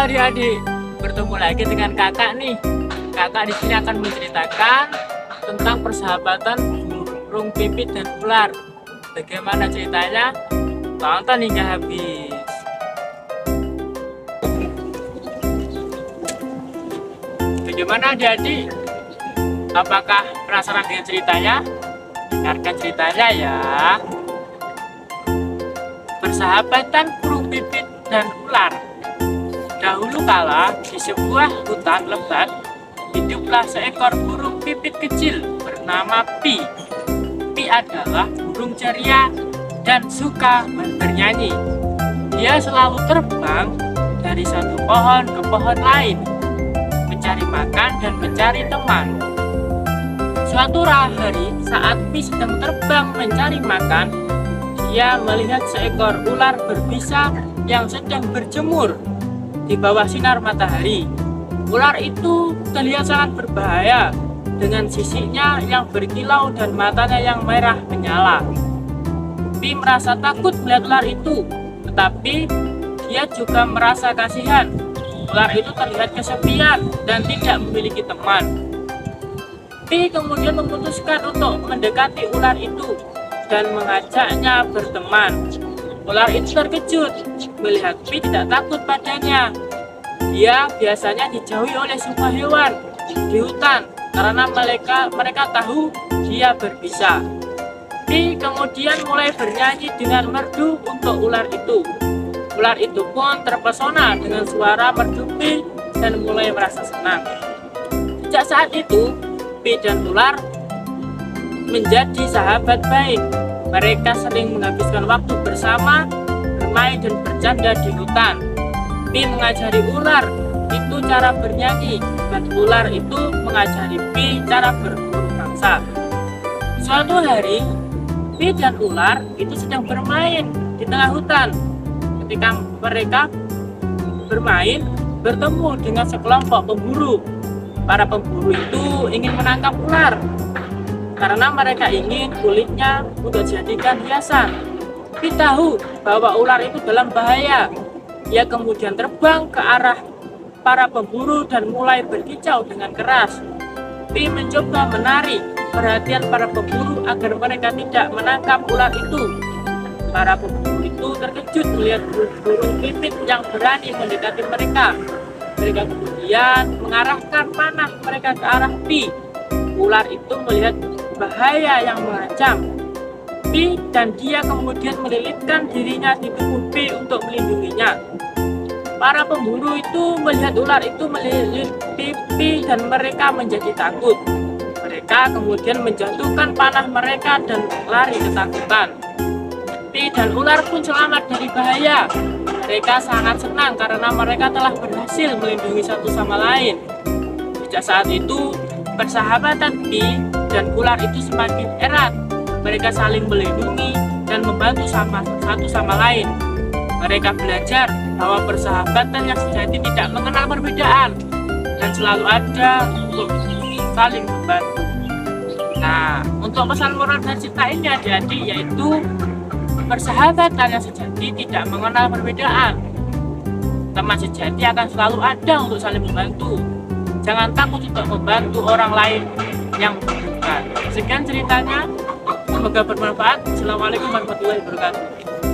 adik-adik, bertemu lagi dengan kakak nih. Kakak di sini akan menceritakan tentang persahabatan burung pipit dan ular. Bagaimana ceritanya? Tonton hingga habis. Bagaimana adik-adik? Apakah penasaran dengan ceritanya? Dengarkan ceritanya ya. Persahabatan burung pipit dan ular. Dahulu kala di sebuah hutan lebat hiduplah seekor burung pipit kecil bernama Pi. Pi adalah burung ceria dan suka bernyanyi. Dia selalu terbang dari satu pohon ke pohon lain, mencari makan dan mencari teman. Suatu hari saat Pi sedang terbang mencari makan, dia melihat seekor ular berbisa yang sedang berjemur di bawah sinar matahari. Ular itu terlihat sangat berbahaya dengan sisiknya yang berkilau dan matanya yang merah menyala. Pi merasa takut melihat ular itu, tetapi dia juga merasa kasihan. Ular itu terlihat kesepian dan tidak memiliki teman. Pi kemudian memutuskan untuk mendekati ular itu dan mengajaknya berteman. Ular itu terkejut melihat Pi tidak takut padanya. Dia biasanya dijauhi oleh semua hewan di hutan karena mereka tahu dia berbisa. Pi kemudian mulai bernyanyi dengan merdu untuk ular itu. Ular itu pun terpesona dengan suara merdu Pi dan mulai merasa senang. Sejak saat itu, Pi dan ular menjadi sahabat baik. Mereka sering menghabiskan waktu bersama, bermain dan bercanda di hutan. Pi mengajari ular itu cara bernyanyi, dan ular itu mengajari Pi cara berburu mangsa. Suatu hari, Pi dan ular itu sedang bermain di tengah hutan. Ketika mereka bermain, bertemu dengan sekelompok pemburu. Para pemburu itu ingin menangkap ular karena mereka ingin kulitnya untuk dijadikan hiasan. Pi tahu bahwa ular itu dalam bahaya. Ia kemudian terbang ke arah para pemburu dan mulai berkicau dengan keras. Pi mencoba menarik perhatian para pemburu agar mereka tidak menangkap ular itu. Para pemburu itu terkejut melihat burung pipit yang berani mendekati mereka. Mereka kemudian mengarahkan panah mereka ke arah Pi. Ular itu melihat bahaya yang mengancam Pi dan dia kemudian melilitkan dirinya di tubuh Pi untuk melindunginya. Para pemburu itu melihat ular itu melilit Pi dan mereka menjadi takut. Mereka kemudian menjatuhkan panah mereka dan lari ketakutan. Pi dan ular pun selamat dari bahaya. Mereka sangat senang karena mereka telah berhasil melindungi satu sama lain. Sejak saat itu, persahabatan Pi dan ular itu semakin erat. Mereka saling melindungi dan membantu satu sama lain. Mereka belajar bahwa persahabatan yang sejati tidak mengenal perbedaan dan selalu ada untuk saling membantu. Nah, untuk pesan moral dari cerita ini adik-adik yaitu persahabatan yang sejati tidak mengenal perbedaan. Teman sejati akan selalu ada untuk saling membantu. Jangan takut untuk membantu orang lain yang membutuhkan. Sekian ceritanya, semoga bermanfaat. Assalamualaikum warahmatullahi wabarakatuh.